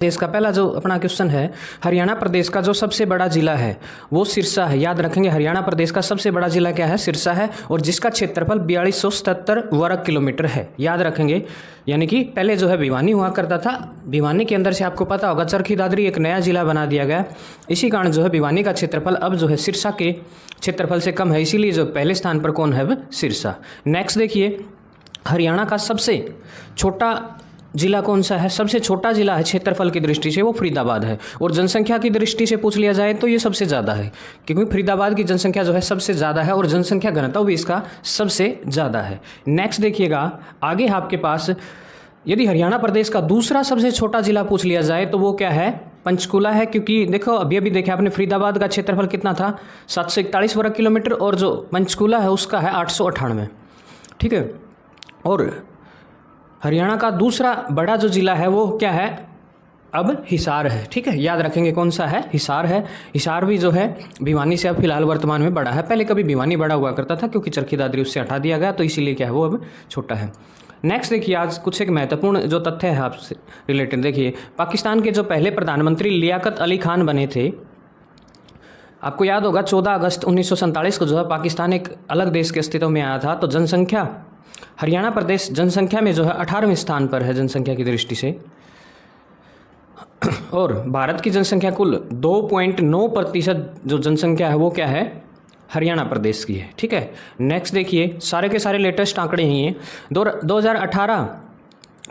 देश का पहला जो अपना क्वेश्चन है, हरियाणा प्रदेश का जो सबसे बड़ा जिला है वो सिरसा है। याद रखेंगे, हरियाणा प्रदेश का सबसे बड़ा जिला क्या है? सिरसा है, और जिसका क्षेत्रफल 4277 वर्ग किलोमीटर है। याद रखेंगे, यानी कि पहले जो है भिवानी हुआ करता था। भिवानी के अंदर से आपको पता होगा चरखी दादरी एक नया जिला बना दिया गया। इसी कारण जो है भिवानी का क्षेत्रफल अब जो है सिरसा के क्षेत्रफल से कम है, इसीलिए जो पहले स्थान पर कौन है? अब सिरसा। नेक्स्ट देखिए, हरियाणा का सबसे छोटा जिला कौन सा है? सबसे छोटा जिला है क्षेत्रफल की दृष्टि से वो फरीदाबाद है, और जनसंख्या की दृष्टि से पूछ लिया जाए तो ये सबसे ज़्यादा है, क्योंकि फरीदाबाद की जनसंख्या जो है सबसे ज़्यादा है और जनसंख्या घनत्व भी इसका सबसे ज़्यादा है। नेक्स्ट देखिएगा, आगे आपके पास यदि हरियाणा प्रदेश का दूसरा सबसे छोटा जिला पूछ लिया जाए तो वो क्या है? पंचकुला है, क्योंकि देखो अभी देखे आपने फरीदाबाद का क्षेत्रफल कितना था? 741 वर्ग किलोमीटर, और जो पंचकुला है उसका है 898। ठीक है, और हरियाणा का दूसरा बड़ा जो जिला है वो क्या है? अब हिसार है। ठीक है, याद रखेंगे कौन सा है? हिसार है। हिसार भी जो है भिवानी से अब फिलहाल वर्तमान में बड़ा है। पहले कभी भिवानी बड़ा हुआ करता था, क्योंकि चरखी दादरी उससे हटा दिया गया, तो इसीलिए क्या है वो अब छोटा है। नेक्स्ट देखिए, आज कुछ एक महत्वपूर्ण जो तथ्य है आपसे रिलेटेड। देखिए, पाकिस्तान के जो पहले प्रधानमंत्री लियाकत अली खान बने थे, आपको याद होगा 14 अगस्त 1947 को जो है पाकिस्तान एक अलग देश के अस्तित्व में आया था। तो जनसंख्या, हरियाणा प्रदेश जनसंख्या में जो है 18वें स्थान पर है जनसंख्या की दृष्टि से, और भारत की जनसंख्या कुल 2.9% जो जनसंख्या है वो क्या है? हरियाणा प्रदेश की है। ठीक है, नेक्स्ट देखिए, सारे के सारे लेटेस्ट आंकड़े ही हैं। 2018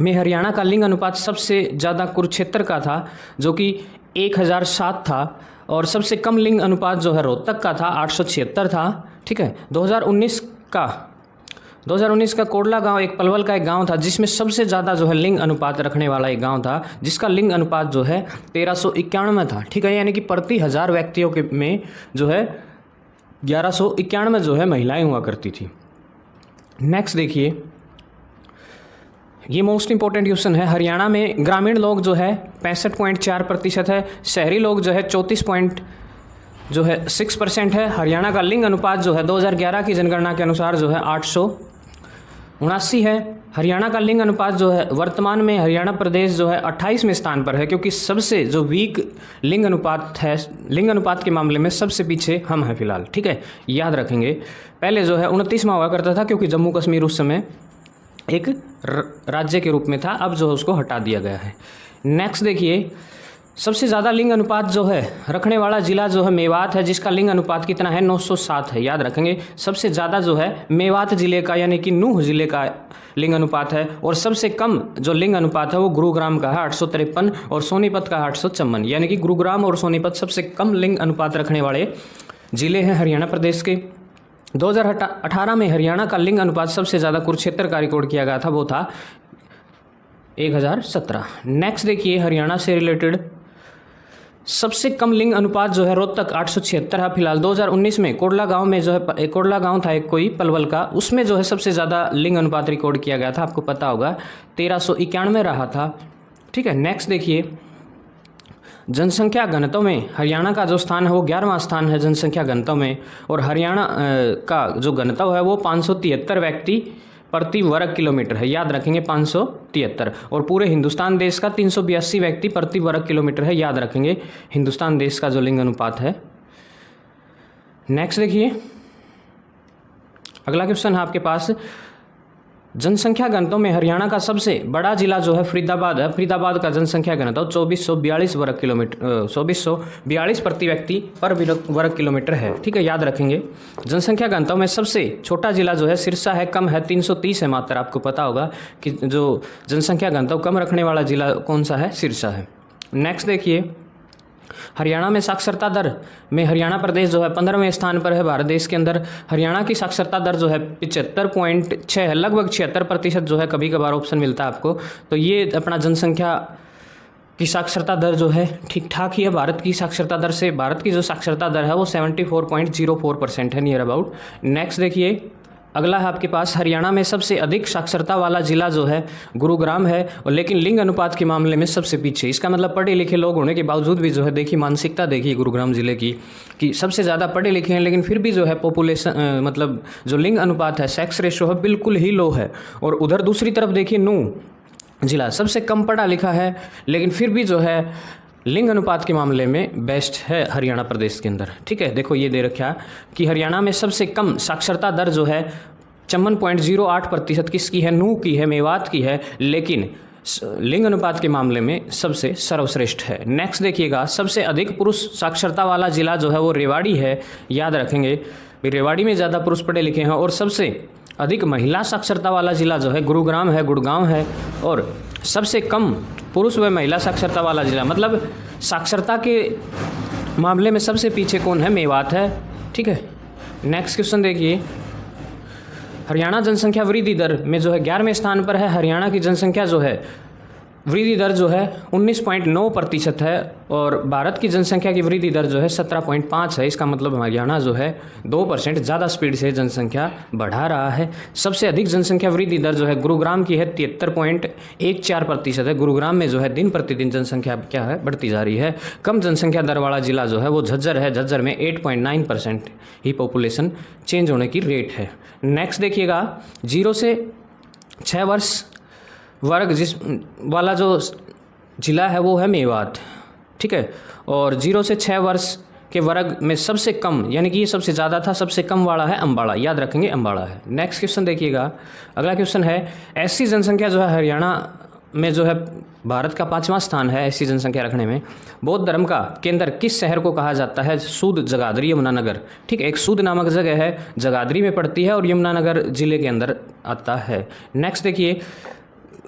में हरियाणा का लिंग अनुपात सबसे ज़्यादा कुरुक्षेत्र का था, जो कि 1007 था, और सबसे कम लिंग अनुपात जो है रोहतक का था, 876 था। ठीक है, 2019 का कोडला गांव एक पलवल का एक गांव था, जिसमें सबसे ज़्यादा जो है लिंग अनुपात रखने वाला एक गांव था, जिसका लिंग अनुपात जो है 1391 था। ठीक है, यानी कि प्रति 1000 व्यक्तियों के में जो है 1191 जो है महिलाएं हुआ करती थी। नेक्स्ट देखिए, ये मोस्ट इंपॉर्टेंट क्वेश्चन है। हरियाणा में ग्रामीण लोग जो है 65.4% है, शहरी लोग जो है 34.6% है। हरियाणा का लिंग अनुपात जो है 2011 की जनगणना के अनुसार जो है 879 है। हरियाणा का लिंग अनुपात जो है वर्तमान में हरियाणा प्रदेश जो है 28वें स्थान पर है, क्योंकि सबसे जो वीक लिंग अनुपात है, लिंग अनुपात के मामले में सबसे पीछे हम हैं फिलहाल। ठीक है, याद रखेंगे, पहले जो है 29वां हुआ करता था, क्योंकि जम्मू कश्मीर उस समय एक राज्य के रूप में था, अब जो उसको हटा दिया गया है। नेक्स्ट देखिए, सबसे ज़्यादा लिंग अनुपात जो है रखने वाला जिला जो है मेवात है, जिसका लिंग अनुपात कितना है? 907 है। याद रखेंगे, सबसे ज़्यादा जो है मेवात जिले का यानी कि नूह जिले का लिंग अनुपात है, और सबसे कम जो लिंग अनुपात है वो गुरुग्राम का है 853, और सोनीपत का 854, यानी कि गुरुग्राम और सोनीपत सबसे कम लिंग अनुपात रखने वाले जिले हैं हरियाणा प्रदेश के। 2018 में हरियाणा का लिंग अनुपात सबसे ज़्यादा कुरुक्षेत्र का रिकॉर्ड किया गया था, वो था 1017। नेक्स्ट देखिए, हरियाणा से रिलेटेड सबसे कम लिंग अनुपात जो है रोहतक 876 है फिलहाल। 2019 में कोडला गांव में जो है, कोडला गांव था एक कोई पलवल का, उसमें जो है सबसे ज़्यादा लिंग अनुपात रिकॉर्ड किया गया था, आपको पता होगा 1391 रहा था। ठीक है, नेक्स्ट देखिए, जनसंख्या घनत्व में हरियाणा का जो स्थान है वो 11वां स्थान है जनसंख्या घनत्व में, और हरियाणा का जो घनत्व है वो 573 व्यक्ति प्रति वर्ग किलोमीटर है। याद रखेंगे 573, और पूरे हिंदुस्तान देश का 382 व्यक्ति प्रति वर्ग किलोमीटर है। याद रखेंगे हिंदुस्तान देश का जो लिंग अनुपात है। नेक्स्ट देखिए, अगला क्वेश्चन है आपके पास, जनसंख्या घनत्व में हरियाणा का सबसे बड़ा जिला जो है फरीदाबाद है। फरीदाबाद का जनसंख्या घनत्व 2442 वर्ग किलोमीटर 2442 प्रति व्यक्ति पर वर्ग किलोमीटर है। ठीक है, याद रखेंगे। जनसंख्या घनत्व में सबसे छोटा जिला जो है सिरसा है, कम है 330 है मात्र। आपको पता होगा कि जो जनसंख्या घनत्व कम रखने वाला जिला कौन सा है? सिरसा है। नेक्स्ट देखिए, हरियाणा में साक्षरता दर में हरियाणा प्रदेश जो है 15वें स्थान पर है भारत देश के अंदर। हरियाणा की साक्षरता दर जो है 75.6 है, लगभग 76% जो है, कभी कभार ऑप्शन मिलता है आपको। तो ये अपना जनसंख्या की साक्षरता दर जो है ठीक ठाक ही है भारत की साक्षरता दर से। भारत की जो साक्षरता दर है वो 74.04% है, नियर अबाउट। नेक्स्ट देखिए, अगला है आपके पास, हरियाणा में सबसे अधिक साक्षरता वाला जिला जो है गुरुग्राम है, और लेकिन लिंग अनुपात के मामले में सबसे पीछे। इसका मतलब पढ़े लिखे लोग होने के बावजूद भी जो है, देखिए मानसिकता देखिए गुरुग्राम जिले की, कि सबसे ज़्यादा पढ़े लिखे हैं, लेकिन फिर भी जो है पॉपुलेशन मतलब जो लिंग अनुपात है, सेक्स रेशो है, बिल्कुल ही लो है। और उधर दूसरी तरफ देखिए जिला सबसे कम पढ़ा लिखा है, लेकिन फिर भी जो है लिंग अनुपात के मामले में बेस्ट है हरियाणा प्रदेश के अंदर। ठीक है, देखो ये दे रखा कि हरियाणा में सबसे कम साक्षरता दर जो है 54.08% किसकी है, नूह की है, मेवात की है, लेकिन लिंग अनुपात के मामले में सबसे सर्वश्रेष्ठ है। नेक्स्ट देखिएगा, सबसे अधिक पुरुष साक्षरता वाला जिला जो है वो रेवाड़ी है। याद रखेंगे रेवाड़ी में ज़्यादा पुरुष पढ़े लिखे हैं। और सबसे अधिक महिला साक्षरता वाला जिला जो है गुरुग्राम है, गुड़गांव है। और सबसे कम पुरुष व महिला साक्षरता वाला जिला, मतलब साक्षरता के मामले में सबसे पीछे कौन है, मेवात है। ठीक है, नेक्स्ट क्वेश्चन देखिए, हरियाणा जनसंख्या वृद्धि दर में जो है 11वें स्थान पर है। हरियाणा की जनसंख्या जो है वृद्धि दर जो है 19.9% है और भारत की जनसंख्या की वृद्धि दर जो है 17.5 है। इसका मतलब हरियाणा जो है 2% ज़्यादा स्पीड से जनसंख्या बढ़ा रहा है। सबसे अधिक जनसंख्या वृद्धि दर जो है गुरुग्राम की है, 73.14% है। गुरुग्राम में जो है दिन प्रतिदिन जनसंख्या क्या है, बढ़ती जा रही है। कम जनसंख्या दर वाला जिला जो है वो झज्जर है। झज्जर में 8.9% ही पॉपुलेशन चेंज होने की रेट है। नेक्स्ट देखिएगा, 0 से 6 वर्ष वर्ग जिस वाला जो जिला है वो है मेवात। ठीक है, और 0 से 6 वर्ष के वर्ग में सबसे कम, यानी कि ये सबसे ज़्यादा था, सबसे कम वाला है अम्बाड़ा। याद रखेंगे अम्बाड़ा है। नेक्स्ट क्वेश्चन देखिएगा, अगला क्वेश्चन है, ऐसी जनसंख्या जो है हरियाणा में जो है भारत का 5वां स्थान है ऐसी जनसंख्या रखने में। बौद्ध धर्म का केंद्र किस शहर को कहा जाता है, सूद, जगाधरी, यमुनानगर। ठीक है, एक सूद नामक जगह है, जगाधरी में पड़ती है और यमुनानगर जिले के अंदर आता है। नेक्स्ट देखिए,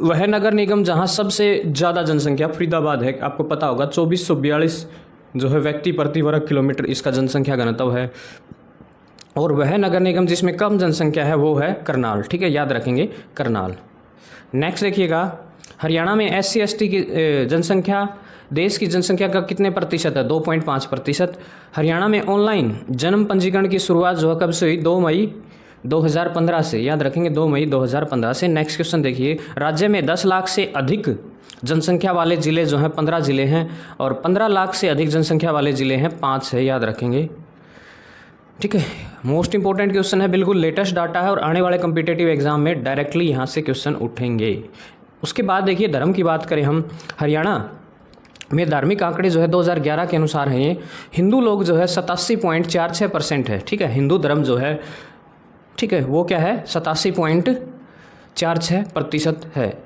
वह नगर निगम जहां सबसे ज़्यादा जनसंख्या, फरीदाबाद है। आपको पता होगा 2442 जो है व्यक्ति प्रति वर्ग किलोमीटर इसका जनसंख्या घनत्व है। और वह नगर निगम जिसमें कम जनसंख्या है वो है करनाल। ठीक है, याद रखेंगे करनाल। नेक्स्ट देखिएगा, हरियाणा में SC ST की जनसंख्या देश की जनसंख्या का कितने प्रतिशत है, 2.5%। हरियाणा में ऑनलाइन जन्म पंजीकरण की शुरुआत जो है कब से हुई, 2 मई 2015 से। याद रखेंगे 2 मई 2015 से। नेक्स्ट क्वेश्चन देखिए, राज्य में 10 लाख से अधिक जनसंख्या वाले ज़िले जो हैं 15 ज़िले हैं और 15 लाख से अधिक जनसंख्या वाले ज़िले हैं 5 है। याद रखेंगे। ठीक है, मोस्ट इंपॉर्टेंट क्वेश्चन है, बिल्कुल लेटेस्ट डाटा है और आने वाले कम्पिटेटिव एग्जाम में डायरेक्टली यहाँ से क्वेश्चन उठेंगे। उसके बाद देखिए, धर्म की बात करें हम, हरियाणा में धार्मिक आंकड़े जो है 2011 के अनुसार हैं ये। हिंदू लोग जो है 87.46% है। ठीक है, हिंदू धर्म जो है, ठीक है, वो क्या है, 87.46% है।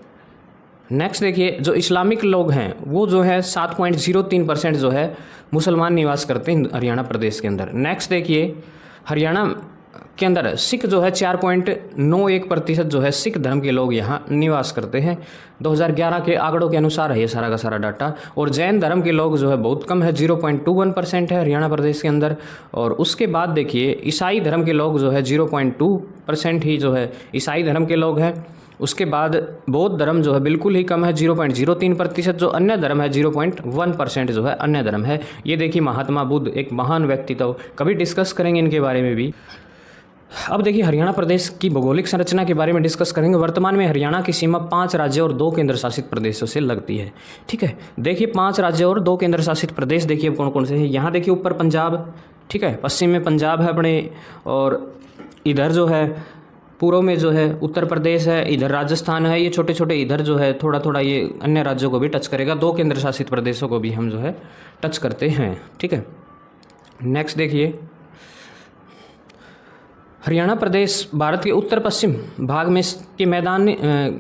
नेक्स्ट देखिए, जो इस्लामिक लोग हैं वो जो है 7.03% जो है मुसलमान निवास करते हैं हरियाणा प्रदेश के अंदर। नेक्स्ट देखिए, हरियाणा के अंदर सिख जो है 4.91% जो है सिख धर्म के लोग यहाँ निवास करते हैं। 2011 के आंकड़ों के अनुसार है ये सारा का सारा डाटा। और जैन धर्म के लोग जो है बहुत कम है, 0.21% है हरियाणा प्रदेश के अंदर। और उसके बाद देखिए, ईसाई धर्म के लोग जो है 0.2% ही जो है ईसाई धर्म के लोग हैं। उसके बाद बौद्ध धर्म जो है बिल्कुल ही कम है, 0.03%। जो अन्य धर्म है 0.1% जो है अन्य धर्म है। ये देखिए, महात्मा बुद्ध एक महान व्यक्तित्व, कभी डिस्कस करेंगे इनके बारे में भी। अब देखिए, हरियाणा प्रदेश की भौगोलिक संरचना के बारे में डिस्कस करेंगे। वर्तमान में हरियाणा की सीमा 5 राज्यों और 2 केंद्र शासित प्रदेशों से लगती है। ठीक है, देखिए 5 राज्यों और 2 केंद्र शासित प्रदेश देखिए कौन कौन से हैं। यहाँ देखिए ऊपर पंजाब, ठीक है, पश्चिम में पंजाब है अपने, और इधर जो है पूर्व में जो है उत्तर प्रदेश है, इधर राजस्थान है। ये छोटे छोटे इधर जो है थोड़ा थोड़ा ये अन्य राज्यों को भी टच करेगा, 2 केंद्र शासित प्रदेशों को भी हम जो है टच करते हैं। ठीक है, नेक्स्ट देखिए, हरियाणा प्रदेश भारत के उत्तर पश्चिम भाग में के मैदान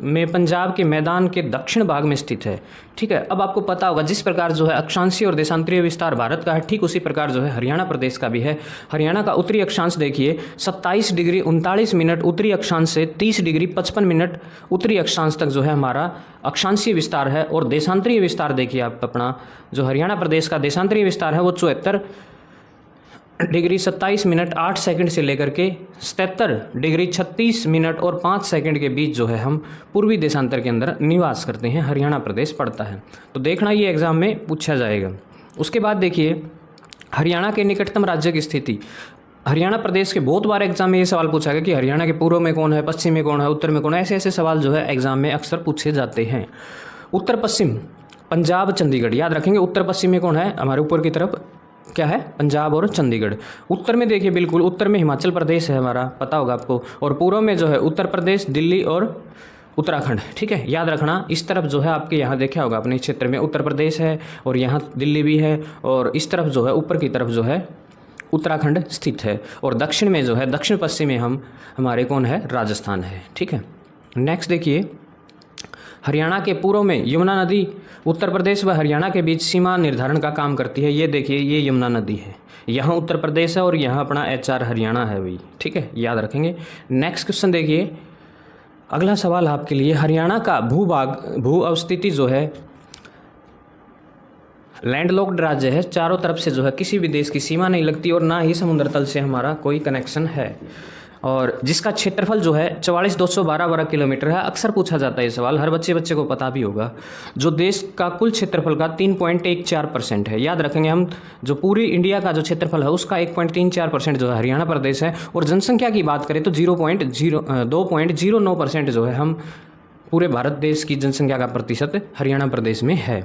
में पंजाब के मैदान के दक्षिण भाग में स्थित है। ठीक है, अब आपको पता होगा जिस प्रकार जो है अक्षांशीय और देशांतरीय विस्तार भारत का है, ठीक उसी प्रकार जो है हरियाणा प्रदेश का भी है। हरियाणा का उत्तरी अक्षांश देखिए 27 डिग्री 39 मिनट उत्तरी अक्षांश से 30 डिग्री 55 मिनट उत्तरी अक्षांश तक जो है हमारा अक्षांशीय विस्तार है। और देशांतरीय विस्तार देखिए आप, अपना जो हरियाणा प्रदेश का देशांतरीय विस्तार है वो 74 डिग्री 27 मिनट 8 सेकंड से लेकर के 77 डिग्री 36 मिनट और 5 सेकंड के बीच जो है हम पूर्वी देशांतर के अंदर निवास करते हैं, हरियाणा प्रदेश पड़ता है। तो देखना ये एग्जाम में पूछा जाएगा। उसके बाद देखिए, हरियाणा के निकटतम राज्य की स्थिति। हरियाणा प्रदेश के बहुत बार एग्जाम में ये सवाल पूछा गया कि हरियाणा के पूर्व में कौन है, पश्चिम में कौन है, उत्तर में कौन है। ऐसे ऐसे सवाल जो है एग्जाम में अक्सर पूछे जाते हैं। उत्तर पश्चिम पंजाब, चंडीगढ़, याद रखेंगे। उत्तर पश्चिम में कौन है, हमारे ऊपर की तरफ क्या है, पंजाब और चंडीगढ़। उत्तर में देखिए, बिल्कुल उत्तर में हिमाचल प्रदेश है हमारा, पता होगा आपको। और पूर्व में जो है उत्तर प्रदेश, दिल्ली और उत्तराखंड, ठीक है। याद रखना इस तरफ जो है आपके यहाँ देखा होगा अपने क्षेत्र में उत्तर प्रदेश है और यहाँ दिल्ली भी है, और इस तरफ जो है ऊपर की तरफ जो है उत्तराखंड स्थित है, और दक्षिण में जो है दक्षिण पश्चिम में हमारे कौन है, राजस्थान है, ठीक है। नेक्स्ट देखिए, हरियाणा के पूर्व में यमुना नदी उत्तर प्रदेश व हरियाणा के बीच सीमा निर्धारण का काम करती है। ये देखिए, ये यमुना नदी है, यहाँ उत्तर प्रदेश है और यहाँ अपना HR हरियाणा है भाई, ठीक है, याद रखेंगे। नेक्स्ट क्वेश्चन देखिए, अगला सवाल आपके लिए, हरियाणा का भू अवस्थिति जो है लैंडलॉक्ड राज्य है, चारों तरफ से जो है किसी भी देश की सीमा नहीं लगती और ना ही समुद्र तल से हमारा कोई कनेक्शन है, और जिसका क्षेत्रफल जो है 44,212 वर्ग किलोमीटर है। अक्सर पूछा जाता है ये सवाल, हर बच्चे को पता भी होगा। जो देश का कुल क्षेत्रफल का 3.14% है। याद रखेंगे हम, जो पूरी इंडिया का जो क्षेत्रफल है उसका 1.34% जो है हरियाणा प्रदेश है, और जनसंख्या की बात करें तो 2.09% जो है हम पूरे भारत देश की जनसंख्या का प्रतिशत हरियाणा प्रदेश में है।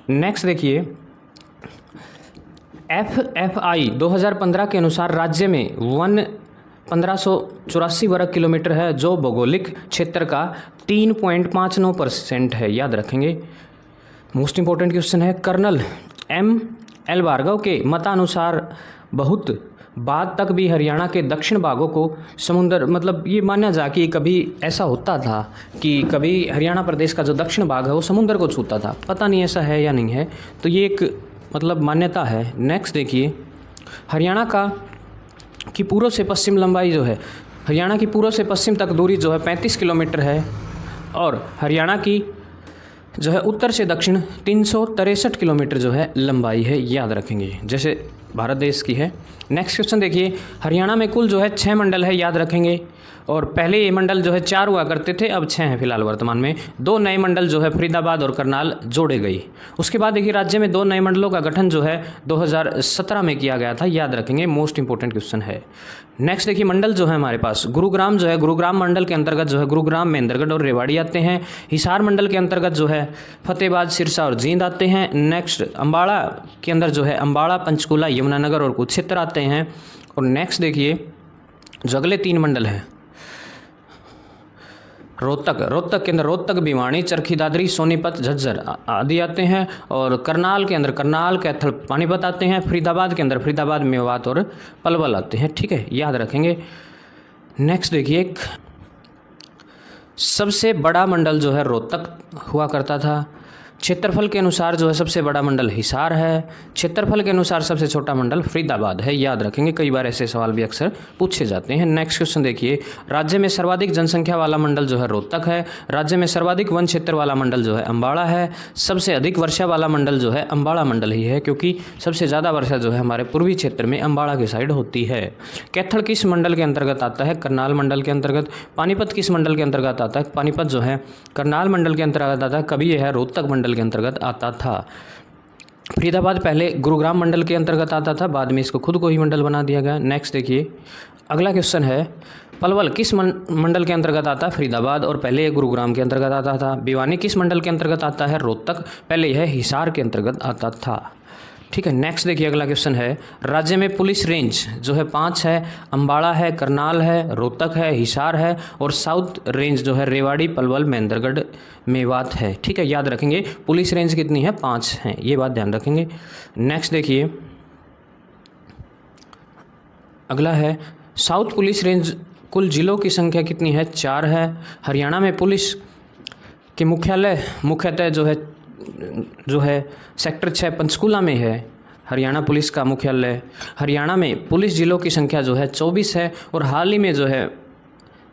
नेक्स्ट देखिए, FFI 2015 के अनुसार राज्य में 1584 वर्ग किलोमीटर है, जो भौगोलिक क्षेत्र का 3.59% है। याद रखेंगे। मोस्ट इंपॉर्टेंट क्वेश्चन है, कर्नल ML भार्गव के मतानुसार बहुत बाद तक भी हरियाणा के दक्षिण भागों को समुद्र, मतलब ये माना जा कि कभी ऐसा होता था कि कभी हरियाणा प्रदेश का जो दक्षिण भाग है वो समुद्र को छूता था, पता नहीं ऐसा है या नहीं है, तो ये एक मतलब मान्यता है। नेक्स्ट देखिए, हरियाणा की पूर्व से पश्चिम लंबाई जो है, हरियाणा की पूर्व से पश्चिम तक दूरी जो है 35 किलोमीटर है, और हरियाणा की जो है उत्तर से दक्षिण 363 किलोमीटर जो है लंबाई है। याद रखेंगे, जैसे भारत देश की है। नेक्स्ट क्वेश्चन देखिए, हरियाणा में कुल जो है 6 मंडल है। याद रखेंगे, और पहले ये मंडल जो है 4 हुआ करते थे, अब 6 हैं फिलहाल वर्तमान में। 2 नए मंडल जो है फरीदाबाद और करनाल जोड़े गए। उसके बाद देखिए, राज्य में 2 नए मंडलों का गठन जो है 2017 में किया गया था। याद रखेंगे, मोस्ट इंपॉर्टेंट क्वेश्चन है। नेक्स्ट देखिए, मंडल जो है हमारे पास गुरुग्राम जो है, गुरुग्राम मंडल के अंतर्गत जो है गुरुग्राम, महेंद्रगढ़ और रेवाड़ी आते हैं। हिसार मंडल के अंतर्गत जो है फतेहाबाद, सिरसा और जींद आते हैं। नेक्स्ट अम्बाड़ा के अंदर जो है अम्बाड़ा, पंचकूला, यमुनानगर और कुरुक्षेत्र आते हैं। और नेक्स्ट देखिए, जो अगले 3 मंडल हैं, रोहतक के अंदर रोहतक, भिवानी, चरखी दादरी, सोनीपत, झज्जर आदि आते हैं। और करनाल के अंदर करनाल, कैथल, पानीपत आते हैं। फरीदाबाद के अंदर फरीदाबाद, मेवात और पलवल आते हैं, ठीक है, याद रखेंगे। नेक्स्ट देखिए, सबसे बड़ा मंडल जो है रोहतक हुआ करता था। क्षेत्रफल के अनुसार जो है सबसे बड़ा मंडल हिसार है। क्षेत्रफल के अनुसार सबसे छोटा मंडल फरीदाबाद है। याद रखेंगे, कई बार ऐसे सवाल भी अक्सर पूछे जाते हैं। नेक्स्ट क्वेश्चन देखिए, राज्य में सर्वाधिक जनसंख्या वाला मंडल जो है रोहतक है। राज्य में सर्वाधिक वन क्षेत्र वाला मंडल जो है अम्बाड़ा है। सबसे अधिक वर्षा वाला मंडल जो है अम्बाड़ा मंडल ही है, क्योंकि सबसे ज़्यादा वर्षा जो है हमारे पूर्वी क्षेत्र में अम्बाड़ा के साइड होती है। कैथल किस मंडल के अंतर्गत आता है? करनाल मंडल के अंतर्गत। पानीपत किस मंडल के अंतर्गत आता है? पानीपत जो है करनाल मंडल के अंतर्गत आता है, कभी यह रोहतक मंडल के अंतर्गत आता था। फरीदाबाद पहले गुरुग्राम मंडल के अंतर्गत आता था, बाद में इसको खुद को ही मंडल बना दिया गया। नेक्स्ट देखिए, अगला क्वेश्चन है, पलवल किस मंडल के अंतर्गत आता है? फरीदाबाद, और पहले यह गुरुग्राम के अंतर्गत आता था। भिवानी किस मंडल के अंतर्गत आता है? रोहतक, पहले यह हिसार के अंतर्गत आता था, ठीक है। नेक्स्ट देखिए, अगला क्वेश्चन है, राज्य में पुलिस रेंज जो है 5 है। अम्बाड़ा है, करनाल है, रोहतक है, हिसार है, और साउथ रेंज जो है रेवाड़ी, पलवल, महेंद्रगढ़, मेवात है, ठीक है, याद रखेंगे। पुलिस रेंज कितनी है? 5 हैं, ये बात ध्यान रखेंगे। नेक्स्ट देखिए, अगला है, साउथ पुलिस रेंज कुल जिलों की संख्या कितनी है? 4 है। हरियाणा में पुलिस के मुख्यालय मुख्यतः जो है सेक्टर 6 पंचकूला में है, हरियाणा पुलिस का मुख्यालय। हरियाणा में पुलिस जिलों की संख्या जो है 24 है, और हाल ही में जो है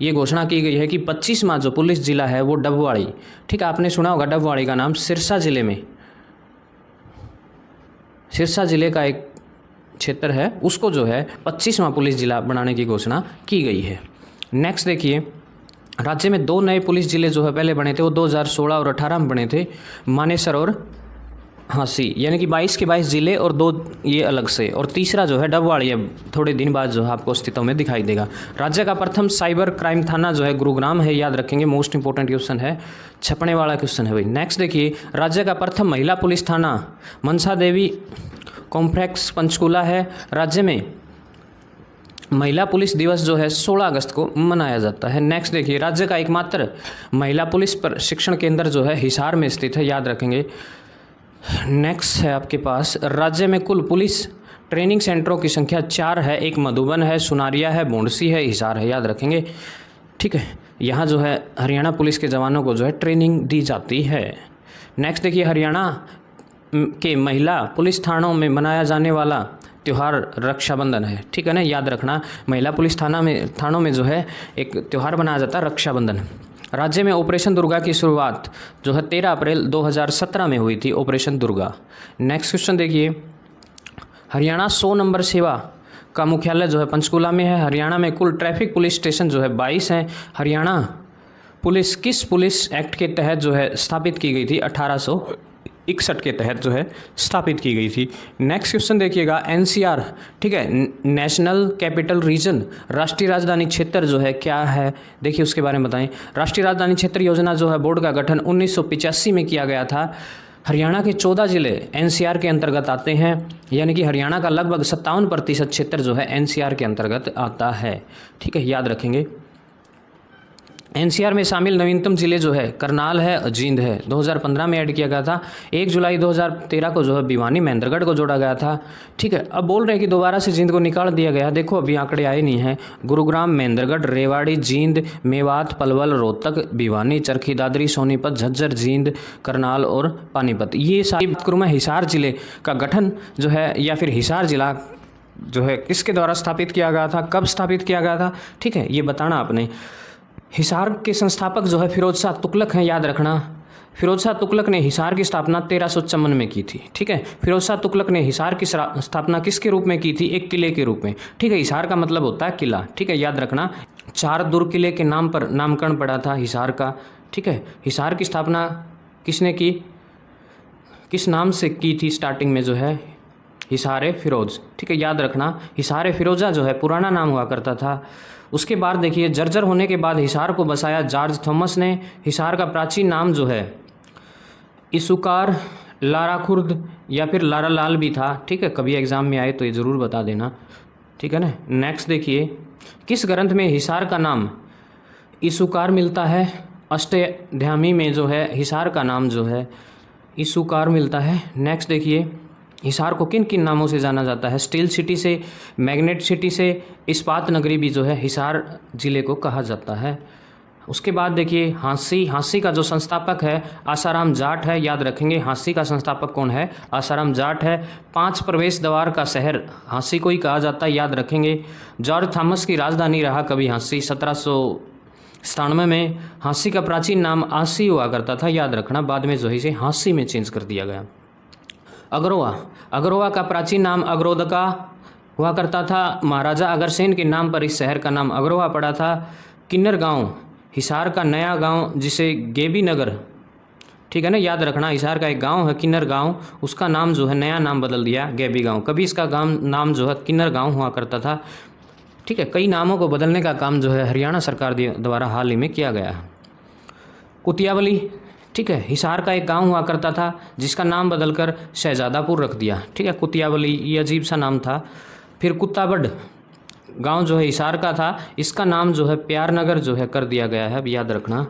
ये घोषणा की गई है कि 25वां जो पुलिस जिला है वो डबवाड़ी, ठीक है, आपने सुना होगा डबवाड़ी का नाम, सिरसा जिले में, सिरसा जिले का एक क्षेत्र है, उसको जो है 25वां पुलिस जिला बनाने की घोषणा की गई है। नेक्स्ट देखिए, राज्य में 2 नए पुलिस जिले जो है पहले बने थे, वो 2016 और 18 में बने थे, मानेसर और हाँसी, यानी कि 22 के 22 जिले और 2 ये अलग से, और तीसरा जो है डबवाड़ी अब थोड़े दिन बाद जो है आपको अस्तित्व में दिखाई देगा। राज्य का प्रथम साइबर क्राइम थाना जो है गुरुग्राम है, याद रखेंगे, मोस्ट इंपॉर्टेंट क्वेश्चन है, छपने वाला क्वेश्चन है भाई। नेक्स्ट देखिए, राज्य का प्रथम महिला पुलिस थाना मनसा देवी कॉम्प्लेक्स पंचकूला है। राज्य में महिला पुलिस दिवस जो है 16 अगस्त को मनाया जाता है। नेक्स्ट देखिए, राज्य का एकमात्र महिला पुलिस प्रशिक्षण केंद्र जो है हिसार में स्थित है, याद रखेंगे। नेक्स्ट है आपके पास, राज्य में कुल पुलिस ट्रेनिंग सेंटरों की संख्या 4 है। एक मधुबन है, सुनारिया है, बोंडसी है, हिसार है, याद रखेंगे। ठीक है, यहाँ जो है हरियाणा पुलिस के जवानों को जो है ट्रेनिंग दी जाती है। नेक्स्ट देखिए, हरियाणा के महिला पुलिस थानों में मनाया जाने वाला त्यौहार रक्षाबंधन है। ठीक है ना, याद रखना, महिला पुलिस थानों में जो है एक त्यौहार मनाया जाता है रक्षाबंधन। राज्य में ऑपरेशन दुर्गा की शुरुआत जो है 13 अप्रैल 2017 में हुई थी, ऑपरेशन दुर्गा। नेक्स्ट क्वेश्चन देखिए, हरियाणा 100 नंबर सेवा का मुख्यालय जो है पंचकूला में है। हरियाणा में कुल ट्रैफिक पुलिस स्टेशन जो है 22 हैं। हरियाणा पुलिस किस पुलिस एक्ट के तहत जो है स्थापित की गई थी? 1861 के तहत जो है स्थापित की गई थी। नेक्स्ट क्वेश्चन देखिएगा, एनसीआर, ठीक है, नेशनल कैपिटल रीजन, राष्ट्रीय राजधानी क्षेत्र जो है क्या है? देखिए उसके बारे में बताएं। राष्ट्रीय राजधानी क्षेत्र योजना जो है बोर्ड का गठन 1985 में किया गया था। हरियाणा के 14 जिले एनसीआर के अंतर्गत आते हैं, यानी कि हरियाणा का लगभग 57% क्षेत्र जो है एनसीआर के अंतर्गत आता है। ठीक है, याद रखेंगे। एनसीआर में शामिल नवीनतम जिले जो है करनाल है और जींद है, 2015 में ऐड किया गया था। 1 जुलाई 2013 को जो है भिवानी महेंद्रगढ़ को जोड़ा गया था। ठीक है, अब बोल रहे हैं कि दोबारा से जींद को निकाल दिया गया। देखो अभी आंकड़े आए नहीं हैं। गुरुग्राम, महेंद्रगढ़, रेवाड़ी, जींद, मेवात, पलवल, रोहतक, भिवानी, चरखी दादरी, सोनीपत, झज्जर, जींद, करनाल और पानीपत, ये सारी बात करूँ मैं। हिसार जिले का गठन जो है या फिर हिसार जिला जो है किसके द्वारा स्थापित किया गया था, कब स्थापित किया गया था? ठीक है, ये बताना आपने। हिसार के संस्थापक जो है फिरोज शाह तुगलक हैं, याद रखना। फिरोज शाह तुगलक ने हिसार की स्थापना 1354 में की थी। ठीक है, फिरोज शाह तुगलक ने हिसार की स्थापना किसके रूप में की थी? एक किले के रूप में। ठीक है, हिसार का मतलब होता है किला। ठीक है, याद रखना। 4 दुर्ग किले के नाम पर नामकरण पड़ा था हिसार का। ठीक है, हिसार की स्थापना किसने की, किस नाम से की थी? स्टार्टिंग में जो है हिसार फिरोज। ठीक है, याद रखना, हिसार फिरोजा जो है पुराना नाम हुआ करता था। उसके बाद देखिए, जर्जर होने के बाद हिसार को बसाया जॉर्ज थॉमस ने। हिसार का प्राचीन नाम जो है इसुकार, लाराखुर्द या फिर लारालाल भी था। ठीक है, कभी एग्जाम में आए तो ये ज़रूर बता देना। ठीक है ना। नेक्स्ट देखिए, किस ग्रंथ में हिसार का नाम इसुकार मिलता है? अष्टध्यायी में जो है हिसार का नाम जो है इसुकार मिलता है। नेक्स्ट देखिए, हिसार को किन किन नामों से जाना जाता है? स्टील सिटी से, मैग्नेट सिटी से, इस्पात नगरी भी जो है हिसार जिले को कहा जाता है। उसके बाद देखिए, हाँसी का जो संस्थापक है आसाराम जाट है, याद रखेंगे। हाँसी का संस्थापक कौन है? आसाराम जाट है। 5 प्रवेश द्वार का शहर हाँसी को ही कहा जाता है, याद रखेंगे। जॉर्ज थॉमस की राजधानी रहा कभी हाँसी। 1797 में हाँसी का प्राचीन नाम आसी हुआ करता था, याद रखना। बाद में जो है इसे हाँसी में चेंज कर दिया गया। अग्रवा का प्राचीन नाम अग्रोदका हुआ करता था। महाराजा अग्रसेन के नाम पर इस शहर का नाम अग्रवा पड़ा था। किन्नर गांव हिसार का नया गांव जिसे गेबी नगर, ठीक है ना, याद रखना। हिसार का एक गांव है किन्नर गांव, उसका नाम जो है नया नाम बदल दिया गेबी गांव। कभी इसका गांव नाम जो है किन्नर गांव हुआ करता था। ठीक है, कई नामों को बदलने का काम जो है हरियाणा सरकार द्वारा हाल ही में किया गया है। कुतियावली, ठीक है, हिसार का एक गांव हुआ करता था जिसका नाम बदलकर शहजादापुर रख दिया। ठीक है, कुतियावली, ये अजीब सा नाम था। फिर कुत्ताबड़ गांव जो है हिसार का था, इसका नाम जो है प्यार नगर जो है कर दिया गया है, अब याद रखना।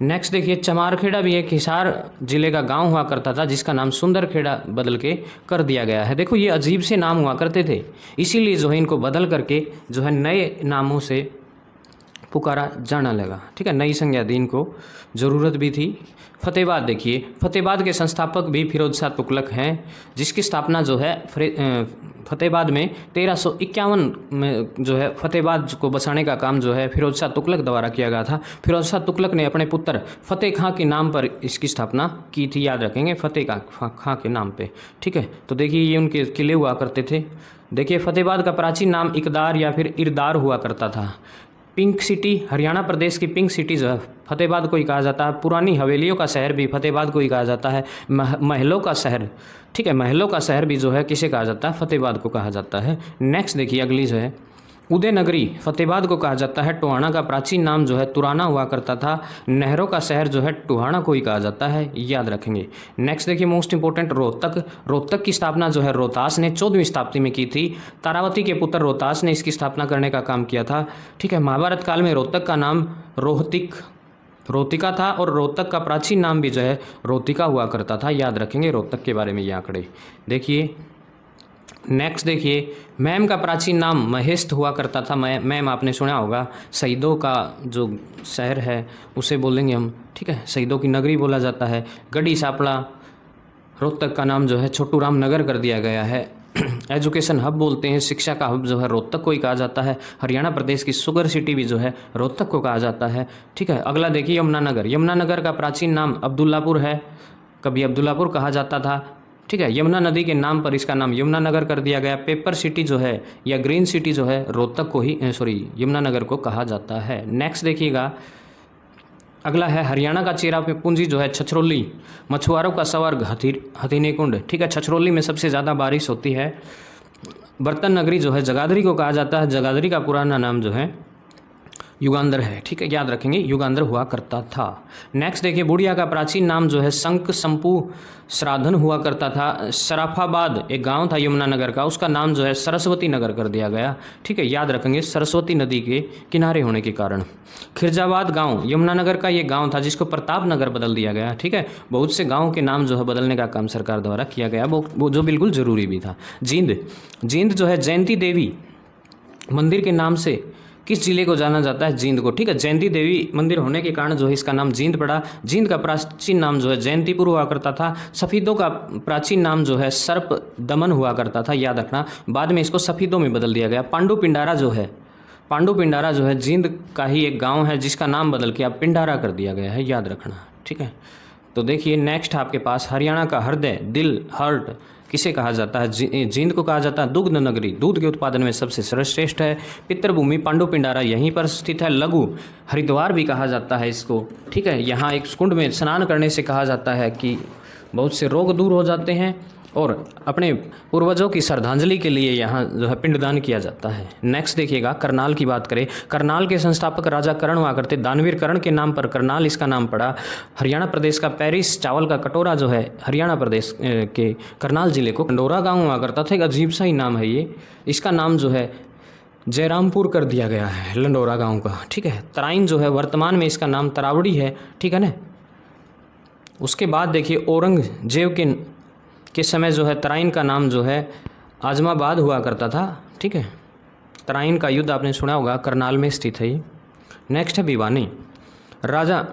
नेक्स्ट देखिए, चमारखेड़ा भी एक हिसार जिले का गांव हुआ करता था जिसका नाम सुंदरखेड़ा बदल के कर दिया गया है। देखो ये अजीब से नाम हुआ करते थे, इसीलिए जो है इनको बदल करके जो है नए नामों से पुकारा जाना लगा। ठीक है, नई संज्ञा दी इनको ज़रूरत भी थी। फतेहाबाद देखिए, फतेहाबाद के संस्थापक भी फिरोज शाह तुगलक हैं, जिसकी स्थापना जो है फतेहाबाद में 1351 में जो है फतेहाबाद को बसाने का काम जो है फिरोज शाह तुगलक द्वारा किया गया था। फिरोज शाह तुगलक ने अपने पुत्र फतेह खां के नाम पर इसकी स्थापना की थी, याद रखेंगे, फतेह खां के नाम पे। ठीक है, तो देखिए ये उनके किले हुआ करते थे। देखिए फतेहाबाद का प्राचीन नाम इकदार या फिर इरदार हुआ करता था। पिंक सिटी, हरियाणा प्रदेश की पिंक सिटी जो है फतेहाबाद को ही कहा जाता है। पुरानी हवेलियों का शहर भी फतेहाबाद को ही कहा जाता है। महलों का शहर, ठीक है, महलों का शहर भी जो है किसे कहा जाता है? फतेहाबाद को कहा जाता है। नेक्स्ट देखिए अगली जो है, उदयनगरी फतेहाबाद को कहा जाता है। टोहाना का प्राचीन नाम जो है तुराना हुआ करता था। नहरों का शहर जो है टोहाना को ही कहा जाता है, याद रखेंगे। नेक्स्ट देखिए मोस्ट इंपोर्टेंट रोहतक। रोहतक की स्थापना जो है रोहतास ने 14वीं शताब्दी में की थी। तारावती के पुत्र रोहतास ने इसकी स्थापना करने का काम किया था। ठीक है, महाभारत काल में रोहतक का नाम रोहतिका था और रोहतक का प्राचीन नाम भी जो है रोहतिका हुआ करता था, याद रखेंगे रोहतक के बारे में ये आंकड़े। देखिए नेक्स्ट देखिए मैम का प्राचीन नाम महेस्त हुआ करता था। मैम आपने सुना होगा, शहीदों का जो शहर है उसे बोलेंगे हम। ठीक है, शहीदों की नगरी बोला जाता है। गढ़ी सापड़ा रोहतक का नाम जो है छोटू राम नगर कर दिया गया है। एजुकेशन हब बोलते हैं, शिक्षा का हब जो है रोहतक को ही कहा जाता है। हरियाणा प्रदेश की शुगर सिटी भी जो है रोहतक को कहा जाता है। ठीक है, अगला देखिए यमुनानगर। यमुनानगर का प्राचीन नाम अब्दुल्लापुर है, कभी अब्दुल्लापुर कहा जाता था। ठीक है, यमुना नदी के नाम पर इसका नाम यमुनानगर कर दिया गया। पेपर सिटी जो है या ग्रीन सिटी जो है रोहतक को ही यमुनानगर को कहा जाता है। नेक्स्ट देखिएगा अगला है हरियाणा का चेरा पूंजी जो है छछरौली। मछुआरों का स्वर्ग हथीनी कुंड। ठीक है, छछरौली में सबसे ज़्यादा बारिश होती है। बर्तन नगरी जो है जगाधरी को कहा जाता है। जगाधरी का पुराना नाम जो है युगांधर है। ठीक है, याद रखेंगे युगांधर हुआ करता था। नेक्स्ट देखिए बुढ़िया का प्राचीन नाम जो है शंख संपू श्राधन हुआ करता था। शराफाबाद एक गांव था यमुनानगर का, उसका नाम जो है सरस्वती नगर कर दिया गया। ठीक है, याद रखेंगे सरस्वती नदी के किनारे होने के कारण। खिरजाबाद गांव यमुनानगर का ये गांव था जिसको प्रताप नगर बदल दिया गया। ठीक है, बहुत से गाँव के नाम जो है बदलने का काम सरकार द्वारा किया गया, वो जो बिल्कुल ज़रूरी भी था। जींद जो है जयंती देवी मंदिर के नाम से किस जिले को जाना जाता है? जींद को। ठीक है, जयंती देवी मंदिर होने के कारण जो है इसका नाम जींद पड़ा। जींद का प्राचीन नाम जो है जयंतीपुर हुआ करता था। सफ़ीदों का प्राचीन नाम जो है सर्प दमन हुआ करता था, याद रखना। बाद में इसको सफ़ीदों में बदल दिया गया। पांडु पिंडारा जो है जींद का ही एक गाँव है जिसका नाम बदल के अब पिंडारा कर दिया गया है, याद रखना। ठीक है, तो देखिए नेक्स्ट आपके पास हरियाणा का हृदय दिल हार्ट किसे कहा जाता है? जींद को कहा जाता है। दुग्ध नगरी दूध के उत्पादन में सबसे सर्वश्रेष्ठ है। पितृभूमि पांडु पिंडारा यहीं पर स्थित है। लघु हरिद्वार भी कहा जाता है इसको। ठीक है, यहाँ एक कुंड में स्नान करने से कहा जाता है कि बहुत से रोग दूर हो जाते हैं और अपने पूर्वजों की श्रद्धांजलि के लिए यहाँ जो है पिंडदान किया जाता है। नेक्स्ट देखिएगा करनाल की बात करें। करनाल के संस्थापक राजा कर्ण हुआ करते। दानवीर कर्ण के नाम पर करनाल इसका नाम पड़ा। हरियाणा प्रदेश का पेरिस चावल का कटोरा जो है हरियाणा प्रदेश के करनाल जिले को लंडोरा गाँव हुआ करता था। एक अजीब सा ही नाम है ये, इसका नाम जो है जयरामपुर कर दिया गया है लंडोरा गाँव का। ठीक है, तराइन जो है वर्तमान में इसका नाम तरावड़ी है। ठीक है ना। उसके बाद देखिए औरंगजेब के समय जो है तराइन का नाम जो है आजमाबाद हुआ करता था। ठीक है, तराइन का युद्ध आपने सुना होगा, करनाल में स्थित है। नेक्स्ट है भिवानी। राजा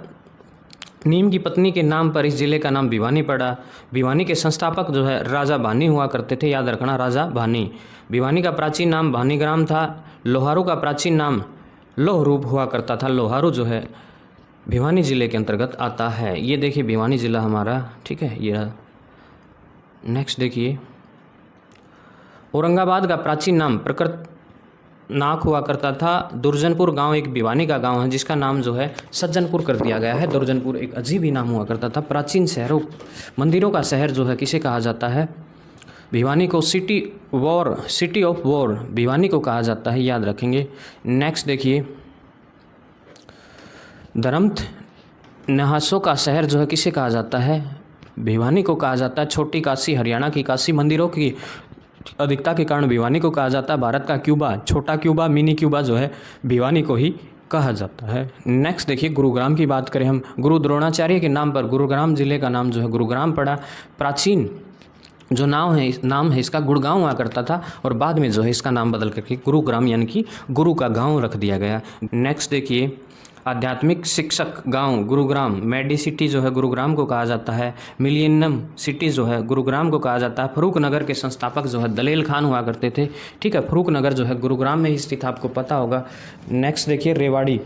नीम की पत्नी के नाम पर इस जिले का नाम भिवानी पड़ा। भिवानी के संस्थापक जो है राजा भानी हुआ करते थे, याद रखना राजा भानी। भिवानी का प्राचीन नाम भानीग्राम था। लोहारू का प्राचीन नाम लोहरूप हुआ करता था। लोहारू जो है भिवानी जिले के अंतर्गत आता है। ये देखिए भिवानी जिला हमारा। ठीक है, ये नेक्स्ट देखिए औरंगाबाद का प्राचीन नाम प्रकृतनाक हुआ करता था। दुर्जनपुर गांव एक भिवानी का गांव है जिसका नाम जो है सज्जनपुर कर दिया गया है। दुर्जनपुर एक अजीब ही नाम हुआ करता था। प्राचीन शहरों मंदिरों का शहर जो है किसे कहा जाता है? भिवानी को सिटी ऑफ वॉर भिवानी को कहा जाता है, याद रखेंगे। नेक्स्ट देखिए धर्मथ न्यासों का शहर जो है किसे कहा जाता है? भिवानी को कहा जाता है। छोटी काशी हरियाणा की काशी मंदिरों की अधिकता के कारण भिवानी को कहा जाता है। भारत का क्यूबा छोटा क्यूबा मिनी क्यूबा जो है भिवानी को ही कहा जाता है। नेक्स्ट देखिए गुरुग्राम की बात करें हम। गुरु द्रोणाचार्य के नाम पर गुरुग्राम जिले का नाम जो है गुरुग्राम पड़ा। प्राचीन जो नाम है इसका गुड़गांव हुआ करता था और बाद में जो है इसका नाम बदल करके गुरुग्राम यानी कि गुरु का गांव रख दिया गया। नेक्स्ट देखिए आध्यात्मिक शिक्षक गांव गुरुग्राम। मेडी सिटी जो है गुरुग्राम को कहा जाता है। मिलियनम सिटी जो है गुरुग्राम को कहा जाता है। फरूक नगर के संस्थापक जो है दलेल खान हुआ करते थे। ठीक है, फरूक नगर जो है गुरुग्राम में ही स्थित, आपको पता होगा। नेक्स्ट देखिए रेवाड़ी।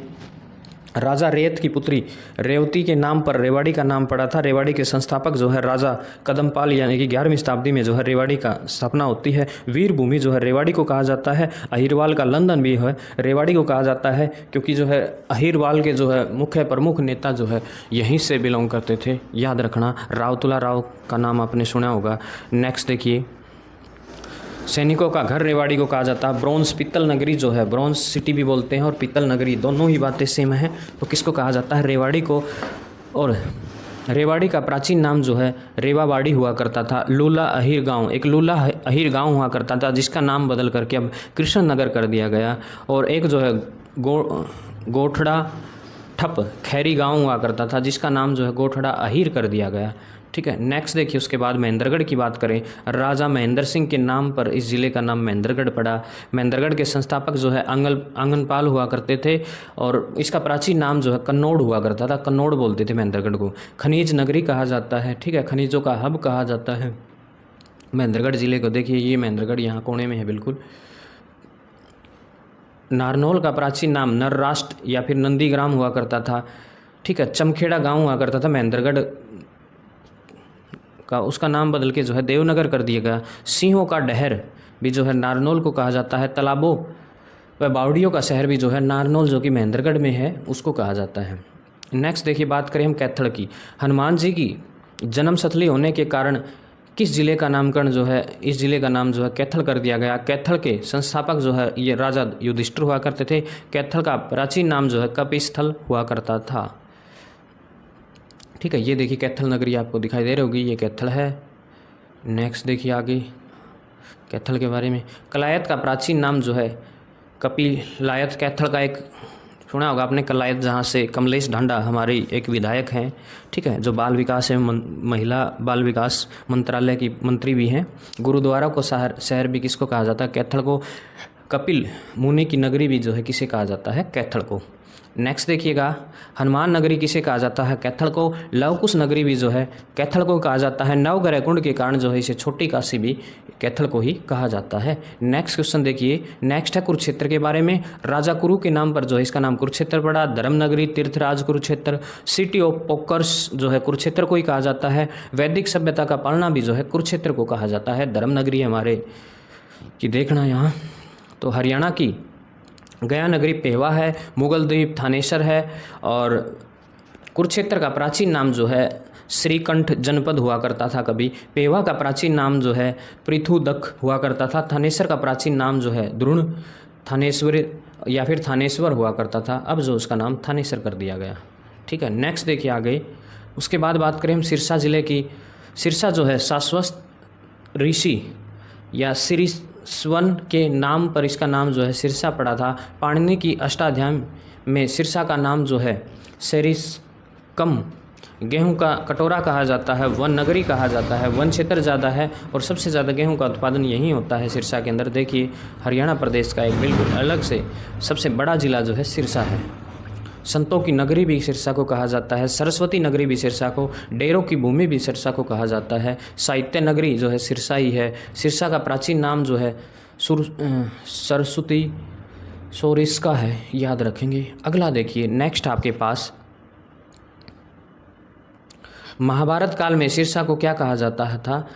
राजा रेत की पुत्री रेवती के नाम पर रेवाड़ी का नाम पड़ा था। रेवाड़ी के संस्थापक जो है राजा कदमपाल यानी कि 11वीं शताब्दी में जो है रेवाड़ी का स्थापना होती है। वीर भूमि जो है रेवाड़ी को कहा जाता है। अहिरवाल का लंदन भी है रेवाड़ी को कहा जाता है क्योंकि जो है अहिरवाल के जो है मुख्य प्रमुख नेता जो है यहीं से बिलोंग करते थे, याद रखना। राव तुला राव का नाम आपने सुना होगा। नेक्स्ट देखिए सैनिकों का घर रेवाड़ी को कहा जाता है। ब्रॉन्ज पीतल नगरी जो है, ब्रॉन्ज सिटी भी बोलते हैं और पीतल नगरी, दोनों ही बातें सेम है। तो किसको कहा जाता है? रेवाड़ी को। और रेवाड़ी का प्राचीन नाम जो है रेवाबाड़ी हुआ करता था। लूला अहिर गांव, एक लूला अहिर गांव हुआ करता था जिसका नाम बदल करके अब कृष्ण नगर कर दिया गया। और एक जो है गोठड़ा ठप खैरी गांव हुआ करता था जिसका नाम जो है गोठड़ा अहिर कर दिया गया। ठीक है, नेक्स्ट देखिए उसके बाद महेंद्रगढ़ की बात करें। राजा महेंद्र सिंह के नाम पर इस ज़िले का नाम महेंद्रगढ़ पड़ा। महेंद्रगढ़ के संस्थापक जो है आंगनपाल हुआ करते थे और इसका प्राचीन नाम जो है कन्नौड़ हुआ करता था, कन्नौड़ बोलते थे महेंद्रगढ़ को। खनिज नगरी कहा जाता है। ठीक है, खनिजों का हब कहा जाता है महेंद्रगढ़ ज़िले को। देखिए ये महेंद्रगढ़ यहाँ कोने में है बिल्कुल। नारनौल का प्राचीन नाम नरराष्ट्र या फिर नंदीग्राम हुआ करता था। ठीक है, चमखेड़ा गांव हुआ करता था महेंद्रगढ़ का, उसका नाम बदल के जो है देवनगर कर दिया गया। सिंहों का डहर भी जो है नारनौल को कहा जाता है। तालाबों व बावड़ियों का शहर भी जो है नारनौल जो कि महेंद्रगढ़ में है उसको कहा जाता है। नेक्स्ट देखिए बात करें हम कैथल की। हनुमान जी की जन्मस्थली होने के कारण किस जिले का नामकरण जो है, इस जिले का नाम जो है कैथल कर दिया गया। कैथल के संस्थापक जो है ये राजा युधिष्ठिर हुआ करते थे। कैथल का प्राचीन नाम जो है कपिस्थल हुआ करता था। ठीक है, ये देखिए कैथल नगरी आपको दिखाई दे रही होगी, ये कैथल है। नेक्स्ट देखिए आगे कैथल के बारे में। कलायत का प्राचीन नाम जो है कपिलायत। कैथल का एक सुना होगा आपने कलायत, जहाँ से कमलेश ढांडा हमारे एक विधायक हैं। ठीक है, जो बाल विकास एवं महिला बाल विकास मंत्रालय की मंत्री भी हैं। गुरुद्वारा को शहर भी किसको कहा जाता है? कैथल को। कपिल मुनि की नगरी भी जो है किसे कहा जाता है? कैथल को। नेक्स्ट देखिएगा, हनुमान नगरी किसे कहा जाता है? कैथल को। लवकुश नगरी भी जो है कैथल को कहा जाता है। नवग्रह कुंड के कारण जो है इसे छोटी काशी भी कैथल को ही कहा जाता है। नेक्स्ट क्वेश्चन देखिए, नेक्स्ट है कुरुक्षेत्र के बारे में। राजा कुरु के नाम पर जो है इसका नाम कुरुक्षेत्र पड़ा। धर्म नगरी तीर्थराज कुरुक्षेत्र। सिटी ऑफ पोकर्स जो है कुरुक्षेत्र को ही कहा जाता है। वैदिक सभ्यता का पालना भी जो है कुरुक्षेत्र को कहा जाता है। धर्म नगरी हमारे की देखना यहाँ। तो हरियाणा की गया नगरी पेवा है। मुगल द्वीप थानेसर है। और कुरुक्षेत्र का प्राचीन नाम जो है श्रीकंठ जनपद हुआ करता था कभी। पेवा का प्राचीन नाम जो है पृथुदक हुआ करता था। थानेसर का प्राचीन नाम जो है द्रोण थानेश्वर या फिर थानेश्वर हुआ करता था। अब जो उसका नाम थानेसर कर दिया गया। ठीक है, नेक्स्ट देखिए आगे। उसके बाद बात करें हम सिरसा ज़िले की। सिरसा जो है शाश्वत ऋषि या सिरिस्वन के नाम पर इसका नाम जो है सिरसा पड़ा था। पाणिनि की अष्टाध्यायी में सिरसा का नाम जो है सेरिस्कम। गेहूं का कटोरा कहा जाता है। वन नगरी कहा जाता है। वन क्षेत्र ज़्यादा है और सबसे ज़्यादा गेहूं का उत्पादन यहीं होता है सिरसा के अंदर। देखिए हरियाणा प्रदेश का एक बिल्कुल अलग से सबसे बड़ा ज़िला जो है सिरसा है। संतों की नगरी भी सिरसा को कहा जाता है। सरस्वती नगरी भी सिरसा को। डेरों की भूमि भी सिरसा को कहा जाता है। साहित्य नगरी जो है सिरसा ही है। सिरसा का प्राचीन नाम जो है सरस्वती सोरिस्का है, याद रखेंगे। अगला देखिए, नेक्स्ट आपके पास महाभारत काल में सिरसा को क्या कहा जाता था?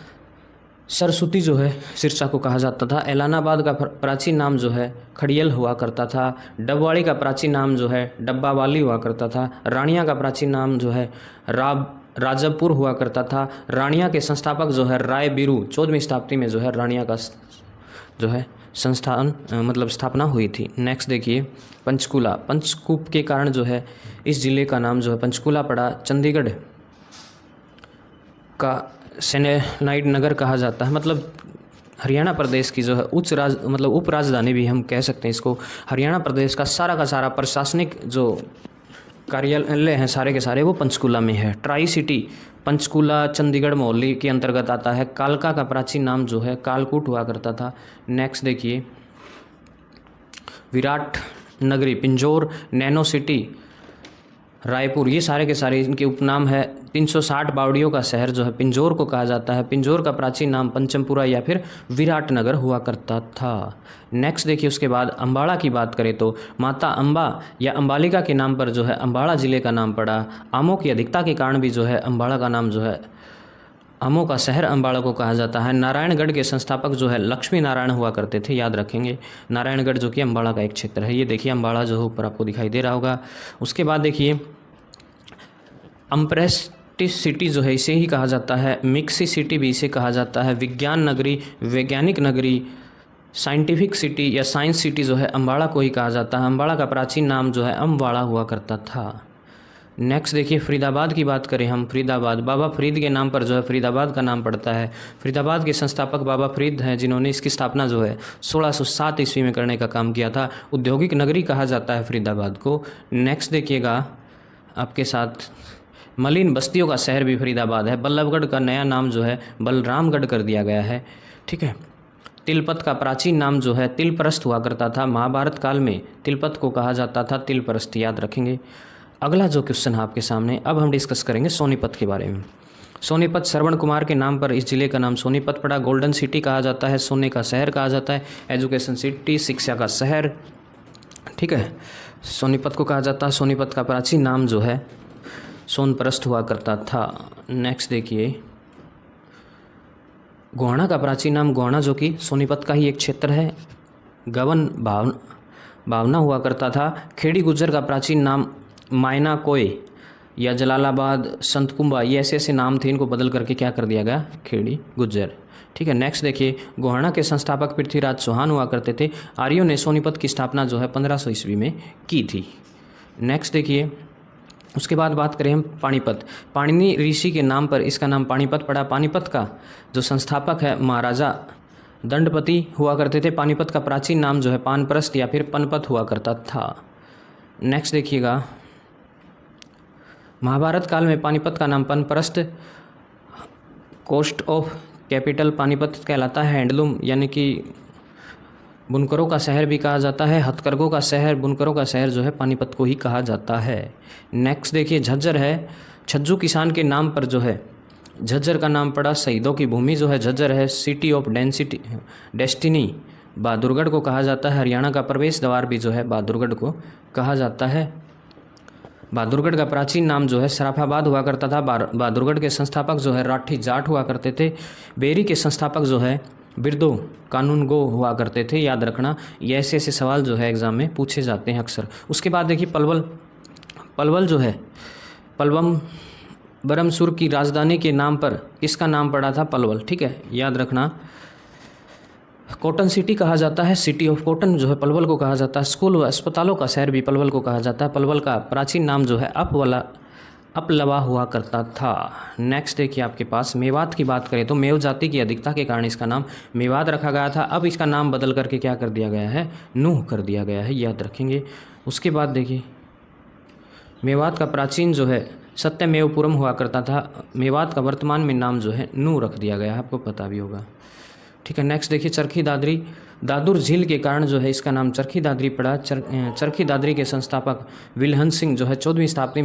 सरस्वती जो है सिरसा को कहा जाता था। एलानाबाद का प्राचीन नाम जो है खड़ियल हुआ करता था। डबवाड़ी का प्राचीन नाम जो है डब्बावाली हुआ करता था। रानिया का प्राचीन नाम जो है राजपुर हुआ करता था। रानिया के संस्थापक जो है राय बिरू 14वीं शताब्दी में जो है रानिया का जो है स्थापना हुई थी। नेक्स्ट देखिए, पंचकूला। पंचकूप के कारण जो है इस जिले का नाम जो है पंचकूला पड़ा। चंडीगढ़ का सेनेनाइट नगर कहा जाता है। मतलब हरियाणा प्रदेश की जो है उप राजधानी भी हम कह सकते हैं इसको। हरियाणा प्रदेश का सारा प्रशासनिक जो कार्यालय हैं सारे के सारे वो पंचकूला में है। ट्राई सिटी पंचकूला चंडीगढ़ मोहाली के अंतर्गत आता है। कालका का प्राचीन नाम जो है कालकूट हुआ करता था। नेक्स्ट देखिए, विराट नगरी पिंजौर, नैनो सिटी रायपुर, ये सारे के सारे इनके उपनाम है। 360 बावड़ियों का शहर जो है पिंजौर को कहा जाता है। पिंजौर का प्राचीन नाम पंचमपुरा या फिर विराट नगर हुआ करता था। नेक्स्ट देखिए, उसके बाद अम्बाड़ा की बात करें तो माता अम्बा या अम्बालिका के नाम पर जो है अम्बाड़ा ज़िले का नाम पड़ा। आमों की अधिकता के कारण भी जो है अम्बाड़ा का नाम जो है आमों का शहर अम्बाड़ा को कहा जाता है। नारायणगढ़ के संस्थापक जो है लक्ष्मी नारायण हुआ करते थे, याद रखेंगे। नारायणगढ़ जो कि अम्बाड़ा का एक क्षेत्र है। ये देखिए अम्बाड़ा जो है ऊपर आपको दिखाई दे रहा होगा। उसके बाद देखिए अम्प्रेस सिटी जो है इसे ही कहा जाता है, मिक्सी सिटी भी इसे कहा जाता है, विज्ञान नगरी, वैज्ञानिक नगरी, साइंटिफिक सिटी या साइंस सिटी जो है अम्बाड़ा को ही कहा जाता है। अम्बाड़ा का प्राचीन नाम जो है अम्बाड़ा हुआ करता था। नेक्स्ट देखिए फरीदाबाद की बात करें हम। फरीदाबाद बाबा फरीद के नाम पर जो है फरीदाबाद का नाम पड़ता है। फरीदाबाद के संस्थापक बाबा फरीद हैं, जिन्होंने इसकी स्थापना जो है 1607 ईस्वी में करने का काम किया था। औद्योगिक नगरी कहा जाता है फरीदाबाद को। नेक्स्ट देखिएगा आपके साथ मलिन बस्तियों का शहर भी फरीदाबाद है। बल्लभगढ़ का नया नाम जो है बलरामगढ़ कर दिया गया है। ठीक है। तिलपत का प्राचीन नाम जो है तिलपरस्त हुआ करता था। महाभारत काल में तिलपत को कहा जाता था तिलपरस्त, याद रखेंगे। अगला जो क्वेश्चन है आपके सामने, अब हम डिस्कस करेंगे सोनीपत के बारे में। सोनीपत श्रवण कुमार के नाम पर इस जिले का नाम सोनीपत पड़ा। गोल्डन सिटी कहा जाता है, सोने का शहर कहा जाता है, एजुकेशन सिटी, शिक्षा का शहर। ठीक है, सोनीपत को कहा जाता है। सोनीपत का प्राचीन नाम जो है सोनप्रस्थ हुआ करता था। नेक्स्ट देखिए गोहाना का प्राचीन नाम गोहाना, जो कि सोनीपत का ही एक क्षेत्र है, गवन भावना हुआ करता था। खेड़ी गुज्जर का प्राचीन नाम मायना कोय या जलालाबाद, संतकुंबा, ये ऐसे ऐसे नाम थे, इनको बदल करके क्या कर दिया गया, खेड़ी गुज्जर। ठीक है। नेक्स्ट देखिए गोहाना के संस्थापक पृथ्वीराज चौहान हुआ करते थे। आर्यों ने सोनीपत की स्थापना जो है 1500 ईस्वी में की थी। नेक्स्ट देखिए उसके बाद बात करें हम पानीपत। पाणिनि ऋषि के नाम पर इसका नाम पानीपत पड़ा। पानीपत का जो संस्थापक है महाराजा दंडपति हुआ करते थे। पानीपत का प्राचीन नाम जो है पानप्रस्थ या फिर पनपत हुआ करता था। नेक्स्ट देखिएगा महाभारत काल में पानीपत का नाम पनप्रस्थ, कोस्ट ऑफ कैपिटल पानीपत कहलाता है। हैंडलूम यानी कि बुनकरों का शहर भी कहा जाता है। हथकरघों का शहर, बुनकरों का शहर जो है पानीपत को ही कहा जाता है। नेक्स्ट देखिए झज्जर है। छज्जू किसान के नाम पर जो है झज्जर का नाम पड़ा। शहीदों की भूमि जो है झज्जर है। सिटी ऑफ डेस्टिनी बहादुरगढ़ को कहा जाता है। हरियाणा का प्रवेश द्वार भी जो है बहादुरगढ़ को कहा जाता है। बहादुरगढ़ का प्राचीन नाम जो है सराफाबाद हुआ करता था। बहादुरगढ़ के संस्थापक जो है राठी जाट हुआ करते थे। बेरी के संस्थापक जो है बिरदो कानून गो हुआ करते थे, याद रखना। ये ऐसे ऐसे सवाल जो है एग्जाम में पूछे जाते हैं अक्सर। उसके बाद देखिए पलवल जो है पलवम बरमसुर की राजधानी के नाम पर किसका नाम पड़ा था, पलवल। ठीक है, याद रखना। कॉटन सिटी कहा जाता है। सिटी ऑफ कॉटन जो है पलवल को कहा जाता है। स्कूल व अस्पतालों का शहर भी पलवल को कहा जाता है। पलवल का प्राचीन नाम जो है अपलवा हुआ करता था। नेक्स्ट देखिए आपके पास मेवात की बात करें तो मेव जाति की अधिकता के कारण इसका नाम मेवात रखा गया था। अब इसका नाम बदल करके क्या कर दिया गया है, नूह कर दिया गया है, याद रखेंगे। उसके बाद देखिए मेवात का प्राचीन जो है सत्यमेवपुरम हुआ करता था। मेवात का वर्तमान में नाम जो है नूह रख दिया गया है, आपको पता भी होगा। ठीक है। नेक्स्ट देखिए चरखी दादरी। दादुर झील के कारण जो है इसका नाम चरखी दादरी पड़ा। चरखी दादरी के संस्थापक विल्हन सिंह जो है 14वीं शताब्दी